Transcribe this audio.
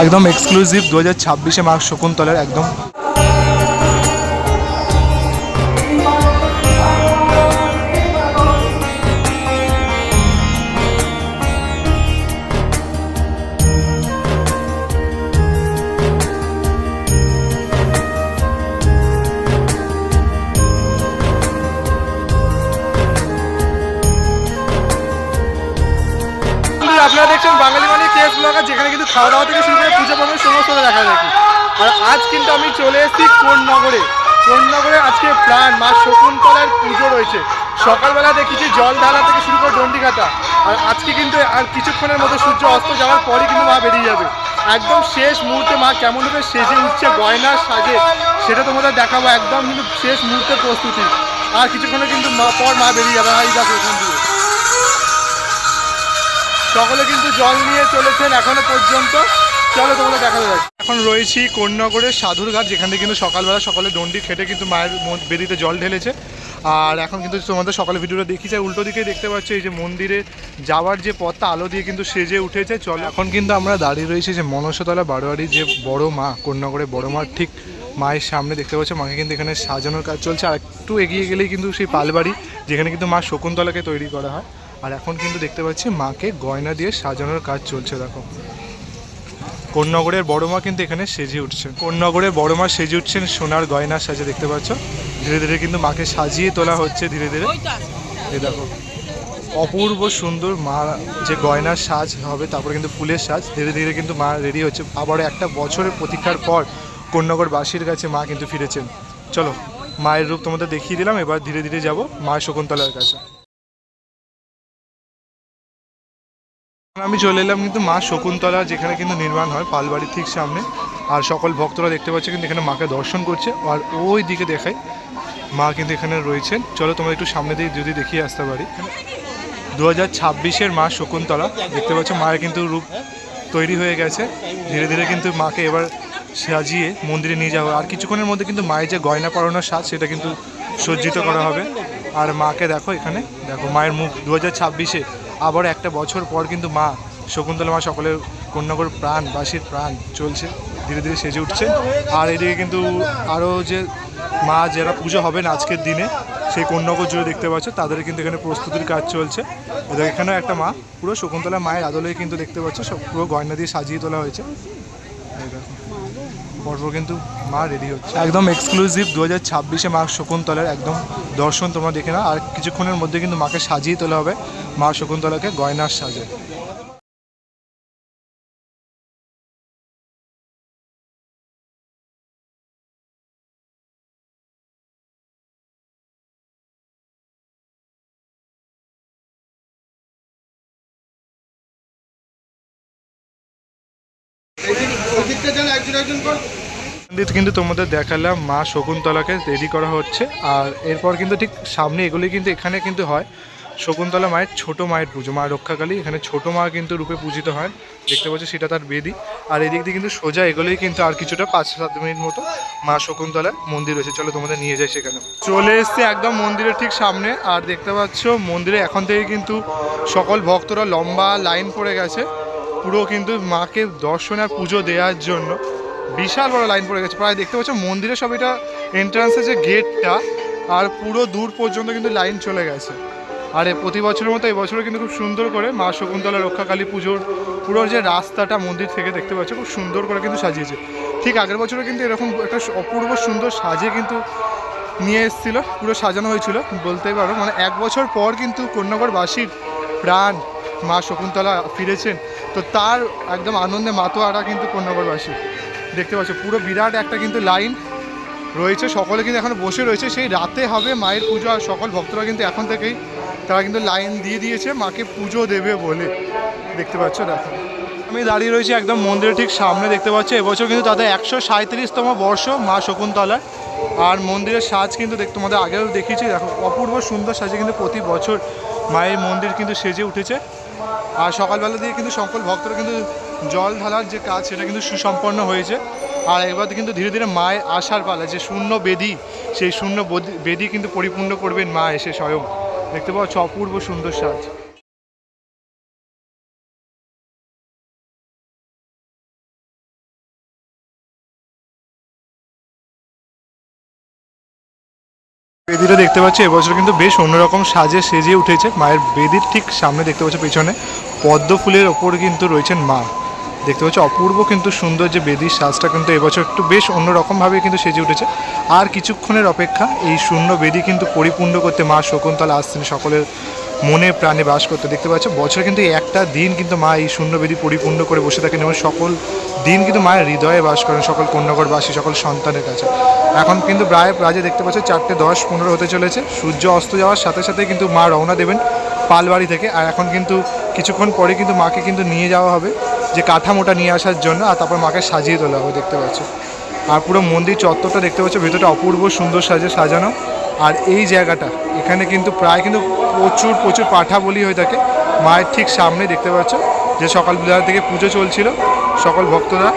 একদম এক্সক্লুসিভ 2026-এ মা শকুন্তলার একদম। আপনারা দেখছেন বাঙালি মানে কেস ব্লগার, যেখানে কিন্তু খাওয়া দাওয়া থেকে শুরু করে পুজো পার্বণ সমস্ত দেখা দেখি। আর আজ কিন্তু আমি চলে এসেছি কোন্নগরে। কোন্নগরে আজকে প্রাণ মা শকুন্তলার পুজো রয়েছে। সকালবেলা দেখেছি জল ঢালা থেকে শুরু করে ডন্ডি কাটা, আর আজকে কিন্তু আর কিছুক্ষণের মধ্যে সূর্য অস্ত যাওয়ার পরই কিন্তু মা বেরিয়ে যাবে। একদম শেষ মুহূর্তে মা কেমনভাবে সেজে উঠছে গয়নার সাজে, সেটা তোমাদের দেখাবো। একদম কিন্তু শেষ মুহূর্তের প্রস্তুতি, আর কিছুক্ষণে কিন্তু পর মা বেরিয়ে যাবে। এই দেখো এখান দিয়ে সকলে কিন্তু জল নিয়ে চলেছেন এখনো পর্যন্ত। চলো তোমাদের দেখা যাবে। এখন রয়েছি কোন্নগরের সাধুর ঘাট, যেখান থেকে কিন্তু সকালবেলা সকলে ডন্ডি খেটে কিন্তু মায়ের বেদিতে জল ঢেলেছে। আর এখন কিন্তু তোমাদের সকালে ভিডিওটা দেখিছে, উল্টো দিকেই দেখতে পাচ্ছ এই যে মন্দিরে যাওয়ার যে পথটা আলো দিয়ে কিন্তু সেজে উঠেছে। চলো এখন কিন্তু আমরা দাঁড়িয়ে রয়েছি যে মনসাতলা বারোয়ারির যে বড় মা, কোন্নগরের বড় মার ঠিক মায়ের সামনে দেখতে পাচ্ছ। মাকে কিন্তু এখানে সাজানোর কাজ চলছে। আর একটু এগিয়ে গেলেই কিন্তু সেই পালবাড়ি, যেখানে কিন্তু মা শকুন্তলাকে তৈরি করা হয়। আর এখন কিন্তু দেখতে পাচ্ছি মাকে গয়না দিয়ে সাজানোর কাজ চলছে। দেখো কোন্নগরের বড় মা কিন্তু এখানে সেজে উঠছেন। কোন্নগরের বড় মা সেজে উঠছেন সোনার গয়নার সাজে, দেখতে পাচ্ছ। ধীরে ধীরে কিন্তু মাকে সাজিয়ে তোলা হচ্ছে ধীরে ধীরে। এই দেখো অপূর্ব সুন্দর মা যে গয়নার সাজ হবে, তারপরে কিন্তু ফুলের সাজ। ধীরে ধীরে কিন্তু মা রেডি হচ্ছে। আবার একটা বছরের প্রতীক্ষার পর কোন্নগরবাসীর কাছে মা কিন্তু ফিরেছেন। চলো মায়ের রূপ তোমাদের দেখিয়ে দিলাম, এবার ধীরে ধীরে যাব মা শকুন্তলার কাছে। আমি চলে এলাম কিন্তু মা শকুন্তলা, যেখানে কিন্তু নির্মাণ হয় পালবাড়ির ঠিক সামনে। আর সকল ভক্তরা দেখতে পাচ্ছে কিন্তু এখানে মাকে দর্শন করছে। আর ওই দিকে দেখাই মা কিন্তু এখানে রয়েছেন। চলো তোমরা একটু সামনে দিয়ে যদি দেখিয়ে আসতে পারি। 2026-এর মা শকুন্তলা দেখতে পাচ্ছ, মায়ের কিন্তু রূপ তৈরি হয়ে গেছে। ধীরে ধীরে কিন্তু মাকে এবার সাজিয়ে মন্দিরে নিয়ে যাওয়া। আর কিছুক্ষণের মধ্যে কিন্তু মায়ের যে গয়না পরানোর সাজ, সেটা কিন্তু সজ্জিত করা হবে। আর মাকে দেখো এখানে, দেখো মায়ের মুখ 2026-এ আবার একটা বছর পর কিন্তু মা শকুন্তলা মা সকলের কোন্নগর প্রাণবাসীর প্রাণ চলছে, ধীরে ধীরে সেজে উঠছে। আর এদিকে কিন্তু আরও যে মা যারা পুজো হবেন আজকের দিনে, সেই কোন্নগর জুড়ে দেখতে পাচ্ছ, তাদের কিন্তু এখানে প্রস্তুতির কাজ চলছে। ওদের এখানেও একটা মা পুরো শকুন্তলা মায়ের আদলে কিন্তু দেখতে পাচ্ছ, সব পুরো গয়না দিয়ে সাজিয়ে তোলা হয়েছে। পরপর কিন্তু মা রেডি হচ্ছে। একদম এক্সক্লুসিভ 2026-এ মা শকুন্তলার একদম দর্শন তোমরা দেখে নাও। আর কিছুক্ষণের মধ্যে কিন্তু মাকে সাজিয়ে তোলা হবে মা শকুন্তলাকে গয়নার সাজে। কিন্তু তোমাদের দেখালাম মা শকুন্তলাকে রেডি করা হচ্ছে। আর এরপর কিন্তু ঠিক সামনে এগুলি কিন্তু এখানে কিন্তু হয় শকুন্তলা মায়ের ছোট মায়ের পুজো, মা রক্ষাকালী। এখানে ছোট মা কিন্তু রূপে পূজিত হয়, দেখতে পাচ্ছ সেটা তার বেদি। আর এদিক দিয়ে কিন্তু সোজা এগুলোই কিন্তু আর কিছুটা 5-7 মিনিট মতো মা শকুন্তলার মন্দির রয়েছে। চলো তোমাদের নিয়ে যাই সেখানে। চলে এসছে একদম মন্দিরের ঠিক সামনে। আর দেখতে পাচ্ছ মন্দিরে এখন থেকে কিন্তু সকল ভক্তরা লম্বা লাইন পড়ে গেছে পুরো কিন্তু মাকে দর্শন আর পুজো দেওয়ার জন্য। বিশাল বড় লাইন পড়ে গেছে প্রায়, দেখতে পাচ্ছ মন্দিরের সব এটা এন্ট্রান্সের যে গেটটা, আর পুরো দূর পর্যন্ত কিন্তু লাইন চলে গেছে। আর প্রতি বছরের মতো এবছরও কিন্তু খুব সুন্দর করে মা শকুন্তলা রক্ষাকালী পুজোর পুরো যে রাস্তাটা মন্দির থেকে দেখতে পাচ্ছ, খুব সুন্দর করে কিন্তু সাজিয়েছে। ঠিক আগের বছরও কিন্তু এরকম একটা অপূর্ব সুন্দর সাজে কিন্তু নিয়ে এসেছিলো, পুরো সাজানো হয়েছিল বলতেই পারো। মানে 1 বছর পর কিন্তু কোন্নগরবাসীর প্রাণ মা শকুন্তলা ফিরেছেন, তো তার একদম আনন্দে মাতোয়ারা কিন্তু কোন্নগরবাসী। দেখতে পাচ্ছ পুরো বিরাট একটা কিন্তু লাইন রয়েছে, সকলে কিন্তু এখন বসে রয়েছে। সেই রাতে হবে মায়ের পুজো, আর সকল ভক্তরা কিন্তু এখন থেকেই তারা কিন্তু লাইন দিয়ে দিয়েছে মাকে পুজো দেবে বলে, দেখতে পাচ্ছ। দেখো আমি দাঁড়িয়ে রয়েছি একদম মন্দিরের ঠিক সামনে, দেখতে পাচ্ছ এবছর কিন্তু তাদের 137তম বর্ষ মা শকুন্তলার। আর মন্দিরের সাজ কিন্তু তোমাদের আগেও দেখিয়েছি, দেখো অপূর্ব সুন্দর সাজে কিন্তু প্রতি বছর মায়ের মন্দির কিন্তু সেজে উঠেছে। আর সকালবেলা দিয়ে কিন্তু সকল ভক্তরা কিন্তু জল ঢালার যে কাজ, সেটা কিন্তু সুসম্পন্ন হয়েছে। আর এবার কিন্তু ধীরে ধীরে মায়ের আসার পালা, যে শূন্য বেদি, সেই শূন্য বেদি কিন্তু পরিপূর্ণ করবেন মা এসে স্বয়ং। দেখতে পাচ্ছ অপূর্ব সুন্দর সাজ। বেদিটা দেখতে পাচ্ছি এবছর কিন্তু বেশ অন্যরকম সাজে সেজে উঠেছে। মায়ের বেদির ঠিক সামনে দেখতে পাচ্ছি পেছনে পদ্ম ফুলের ওপর কিন্তু রয়েছেন মা। দেখতে পাচ্ছি অপূর্ব কিন্তু সুন্দর যে বেদির সাজটা কিন্তু এবছর একটু বেশ অন্যরকমভাবে কিন্তু সেজে উঠেছে। আর কিছুক্ষণের অপেক্ষা এই শূন্য বেদি কিন্তু পরিপূর্ণ করতে মা শকুন্তলা আসছেন সকলের মনে প্রাণে বাস করতে। দেখতে পাচ্ছ বছর কিন্তু একটা দিন কিন্তু মা এই শূন্য বেদি পরিপূর্ণ করে বসে থাকেন এবং সকল দিন কিন্তু মায়ের হৃদয়ে বাস করেন সকল কন্যাগরবাসী সকল সন্তানের কাছে। এখন কিন্তু প্রায় প্রায় দেখতে পাচ্ছ 4:10-15 হতে চলেছে। সূর্য অস্ত যাওয়ার সাথে সাথে কিন্তু মা রওনা দেবেন পালবাড়ি থেকে। আর এখন কিন্তু কিছুক্ষণ পরে কিন্তু মাকে কিন্তু নিয়ে যাওয়া হবে যে কাঠামোটা নিয়ে আসার জন্য, আর তারপর মাকে সাজিয়ে তোলা হবে দেখতে পাচ্ছ। আর পুরো মন্দির চত্বরটা দেখতে পাচ্ছ ভেতরটা অপূর্ব সুন্দর সাজে সাজানো। আর এই জায়গাটা এখানে কিন্তু প্রায় কিন্তু প্রচুর প্রচুর পাঠা বলি হয়ে থাকে। মায়ের ঠিক সামনে দেখতে পাচ্ছ যে সকালবেলা থেকে পুজো চলছিল, সকল ভক্তরা